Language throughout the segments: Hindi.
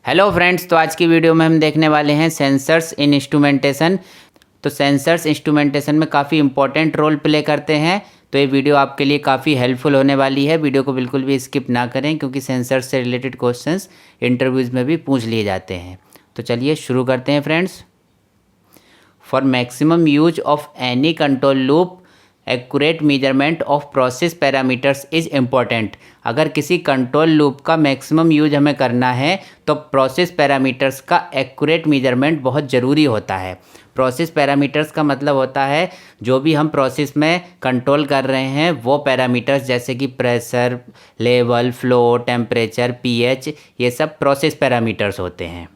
हेलो फ्रेंड्स, तो आज की वीडियो में हम देखने वाले हैं सेंसर्स इन इंस्ट्रूमेंटेशन। तो सेंसर्स इंस्ट्रूमेंटेशन में काफ़ी इंपॉर्टेंट रोल प्ले करते हैं। तो ये वीडियो आपके लिए काफ़ी हेल्पफुल होने वाली है। वीडियो को बिल्कुल भी स्किप ना करें क्योंकि सेंसर्स से रिलेटेड क्वेश्चंस इंटरव्यूज़ में भी पूछ लिए जाते हैं। तो चलिए शुरू करते हैं friends. For maximum use of any control loop accurate measurement of process parameters is important. अगर किसी कंट्रोल लूप का मैक्सिमम यूज हमें करना है तो प्रोसेस पैरामीटर्स का एक्यूरेट मेजरमेंट बहुत ज़रूरी होता है। प्रोसेस पैरामीटर्स का मतलब होता है जो भी हम प्रोसेस में कंट्रोल कर रहे हैं वो पैरामीटर्स, जैसे कि pressure, level, flow, temperature, pH, ये सब प्रोसेस पैरामीटर्स होते हैं।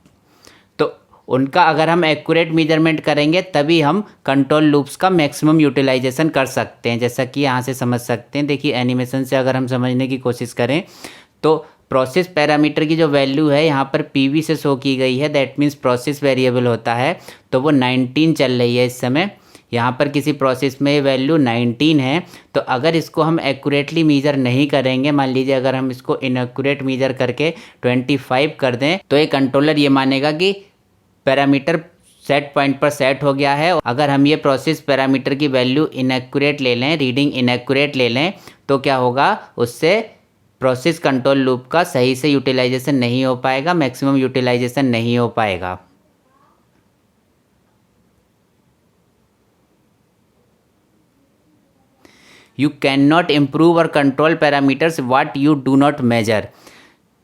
तो उनका अगर हम एक्यूरेट मेजरमेंट करेंगे तभी हम कंट्रोल लूप्स का मैक्सिमम यूटिलाइजेशन कर सकते हैं। जैसा कि यहाँ से समझ सकते हैं, देखिए एनिमेशन से अगर हम समझने की कोशिश करें तो प्रोसेस पैरामीटर की जो वैल्यू है यहाँ पर पीवी से शो की गई है, दैट मीन्स प्रोसेस वेरिएबल होता है। तो वो 19 चल रही है इस समय। यहाँ पर किसी प्रोसेस में वैल्यू 19 है, तो अगर इसको हम एक्यूरेटली मीज़र नहीं करेंगे, मान लीजिए अगर हम इसको इनएक्यूरेट मीज़र करके 25 कर दें, तो ये कंट्रोलर ये मानेगा कि पैरामीटर सेट पॉइंट पर सेट हो गया है। अगर हम ये प्रोसेस पैरामीटर की वैल्यू इनएक्यूरेट ले लें, रीडिंग इनएक्यूरेट ले लें, तो क्या होगा, उससे प्रोसेस कंट्रोल लूप का सही से यूटिलाइजेशन नहीं हो पाएगा, मैक्सिमम यूटिलाइजेशन नहीं हो पाएगा। यू कैन नॉट इम्प्रूव और control parameters what you do not measure.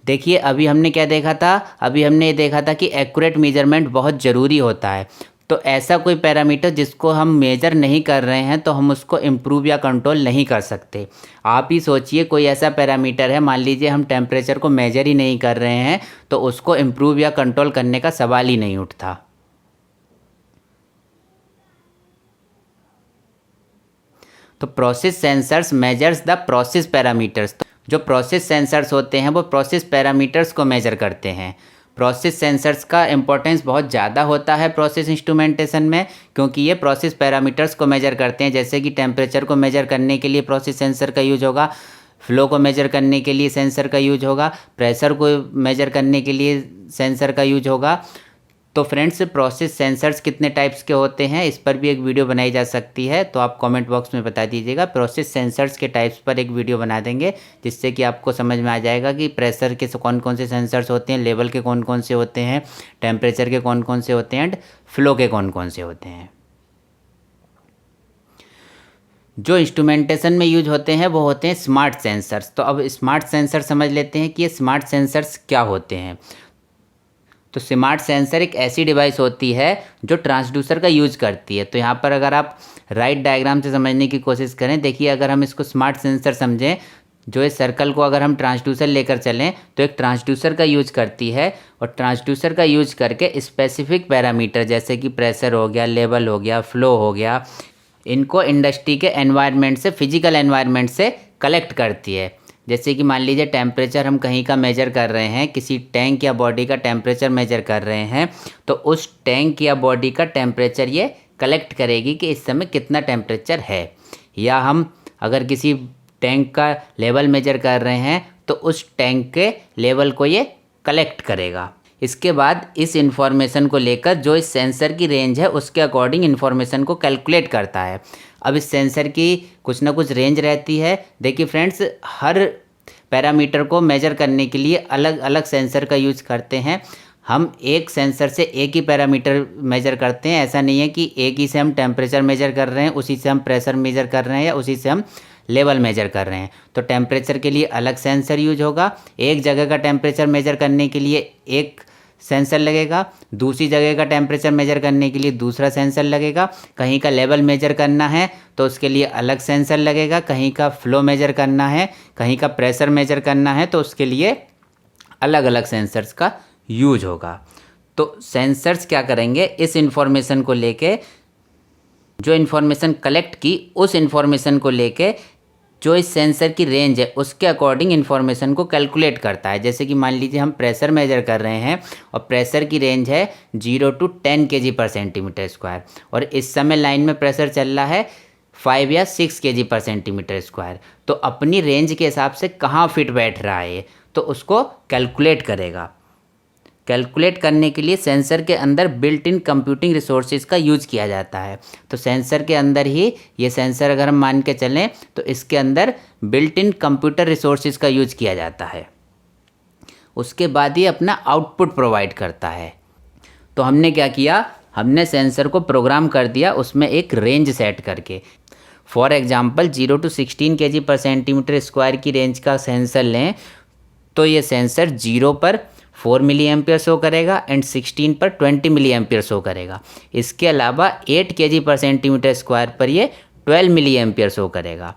देखिए अभी हमने क्या देखा था, अभी हमने ये देखा था कि एक्यूरेट मेजरमेंट बहुत ज़रूरी होता है। तो ऐसा कोई पैरामीटर जिसको हम मेजर नहीं कर रहे हैं तो हम उसको इम्प्रूव या कंट्रोल नहीं कर सकते। आप ही सोचिए, कोई ऐसा पैरामीटर है, मान लीजिए हम टेम्परेचर को मेजर ही नहीं कर रहे हैं, तो उसको इम्प्रूव या कंट्रोल करने का सवाल ही नहीं उठता। तो process sensors measures the process parameters. जो प्रोसेस सेंसर्स होते हैं वो प्रोसेस पैरामीटर्स को मेजर करते हैं। प्रोसेस सेंसर्स का इंपॉर्टेंस बहुत ज़्यादा होता है प्रोसेस इंस्ट्रूमेंटेशन में, क्योंकि ये प्रोसेस पैरामीटर्स को मेजर करते हैं। जैसे कि टेम्परेचर को मेजर करने के लिए प्रोसेस सेंसर का यूज होगा, फ्लो को मेजर करने के लिए सेंसर का यूज होगा, प्रेशर को मेजर करने के लिए सेंसर का यूज होगा। तो फ्रेंड्स, प्रोसेस सेंसर्स कितने टाइप्स के होते हैं इस पर भी एक वीडियो बनाई जा सकती है, तो आप कमेंट बॉक्स में बता दीजिएगा। प्रोसेस सेंसर्स के टाइप्स पर एक वीडियो बना देंगे जिससे कि आपको समझ में आ जाएगा कि प्रेशर के कौन कौन से सेंसर्स होते हैं, लेवल के कौन कौन से होते हैं, टेम्परेचर के कौन कौन से होते हैं एंड फ्लो के कौन कौन से होते हैं। जो इंस्ट्रूमेंटेशन में यूज होते हैं वो होते हैं स्मार्ट सेंसर्स। तो अब स्मार्ट सेंसर समझ लेते हैं कि ये स्मार्ट सेंसर्स क्या होते हैं। तो स्मार्ट सेंसर एक ऐसी डिवाइस होती है जो ट्रांसड्यूसर का यूज करती है। तो यहाँ पर अगर आप राइट डायग्राम से समझने की कोशिश करें, देखिए अगर हम इसको स्मार्ट सेंसर समझें, जो इस सर्कल को अगर हम ट्रांसड्यूसर लेकर चलें तो एक ट्रांसड्यूसर का यूज करती है, और ट्रांसड्यूसर का यूज करके स्पेसिफिक पैरामीटर जैसे कि प्रेशर हो गया, लेवल हो गया, फ्लो हो गया, इनको इंडस्ट्री के एनवायरनमेंट से, फिजिकल एनवायरनमेंट से कलेक्ट करती है। जैसे कि मान लीजिए टेम्परेचर हम कहीं का मेजर कर रहे हैं, किसी टैंक या बॉडी का टेम्परेचर मेजर कर रहे हैं, तो उस टैंक या बॉडी का टेम्परेचर ये कलेक्ट करेगी कि इस समय कितना टेम्परेचर है। या हम अगर किसी टैंक का लेवल मेजर कर रहे हैं तो उस टैंक के लेवल को ये कलेक्ट करेगा। इसके बाद इस इन्फॉर्मेशन को लेकर जो इस सेंसर की रेंज है उसके अकॉर्डिंग इन्फॉर्मेशन को कैलकुलेट करता है। अब इस सेंसर की कुछ ना कुछ रेंज रहती है। देखिए फ्रेंड्स, हर पैरामीटर को मेजर करने के लिए अलग अलग सेंसर का यूज करते हैं। हम एक सेंसर से एक ही पैरामीटर मेजर करते हैं। ऐसा नहीं है कि एक ही से हम टेम्परेचर मेजर कर रहे हैं, उसी से हम प्रेशर मेजर कर रहे हैं, या उसी से हम लेवल मेजर कर रहे हैं। तो टेम्परेचर के लिए अलग सेंसर यूज होगा, एक जगह का टेम्परेचर मेजर करने के लिए एक सेंसर लगेगा, दूसरी जगह का टेम्परेचर मेजर करने के लिए दूसरा सेंसर लगेगा, कहीं का लेवल मेजर करना है तो उसके लिए अलग सेंसर लगेगा, कहीं का फ्लो मेजर करना है, कहीं का प्रेशर मेजर करना है तो उसके लिए अलग अलग सेंसर्स का यूज होगा। तो सेंसर्स क्या करेंगे, इस इंफॉर्मेशन को लेके, जो इन्फॉर्मेशन कलेक्ट की उस इंफॉर्मेशन को लेके जो इस सेंसर की रेंज है उसके अकॉर्डिंग इन्फॉर्मेशन को कैलकुलेट करता है। जैसे कि मान लीजिए हम प्रेशर मेजर कर रहे हैं और प्रेशर की रेंज है 0 to 10 kg/cm², और इस समय लाइन में प्रेशर चल रहा है 5 या 6 kg/cm²। तो अपनी रेंज के हिसाब से कहाँ फिट बैठ रहा है तो उसको कैलकुलेट करेगा। कैलकुलेट करने के लिए सेंसर के अंदर बिल्ट इन कंप्यूटिंग रिसोर्सेज का यूज किया जाता है। तो सेंसर के अंदर ही ये सेंसर अगर हम मान के चलें तो इसके अंदर बिल्ट इन कंप्यूटर रिसोर्सेज का यूज किया जाता है। उसके बाद ये अपना आउटपुट प्रोवाइड करता है। तो हमने क्या किया, हमने सेंसर को प्रोग्राम कर दिया उसमें एक रेंज सेट करके। फॉर एग्जांपल 0 to 16 kg/cm² की रेंज का सेंसर लें तो ये सेंसर 0 पर 4 मिली एम्पियर शो करेगा एंड 16 पर 20 मिली एम्पियर शो करेगा। इसके अलावा 8 kg/cm² पर ये 12 मिली एम्पियर शो करेगा।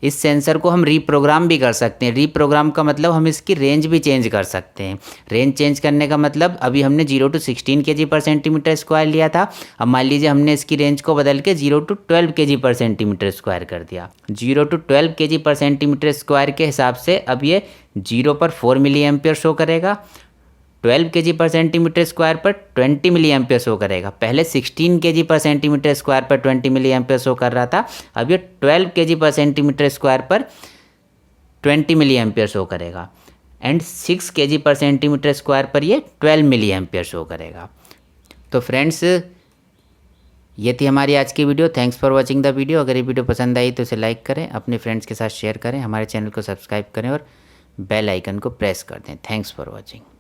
इस सेंसर को हम रीप्रोग्राम भी कर सकते हैं। रीप्रोग्राम का मतलब हम इसकी रेंज भी चेंज कर सकते हैं। रेंज चेंज करने का मतलब अभी हमने 0 to 16 kg/cm² लिया था, अब मान लीजिए हमने इसकी रेंज को बदल के 0 to 12 kg/cm² कर दिया। 0 to 12 kg/cm² के हिसाब से अब ये 0 पर 4 मिली एम्पियर शो करेगा, 12 kg/cm² पर 20 मिली एम्पियर शो करेगा। पहले 16 kg/cm² पर 20 मिली एम्पियर शो कर रहा था, अब ये 12 kg/cm² पर 20 मिली एम्पियर शो करेगा एंड 6 kg/cm² पर ये 12 मिली एम्पियर शो करेगा। तो फ्रेंड्स ये थी हमारी आज की video. Thanks for watching the video. अगर ये वीडियो पसंद आई तो इसे लाइक करें, अपने फ्रेंड्स के साथ शेयर करें, हमारे चैनल को सब्सक्राइब करें और बेल आइकन को प्रेस कर दें। Thanks for watching.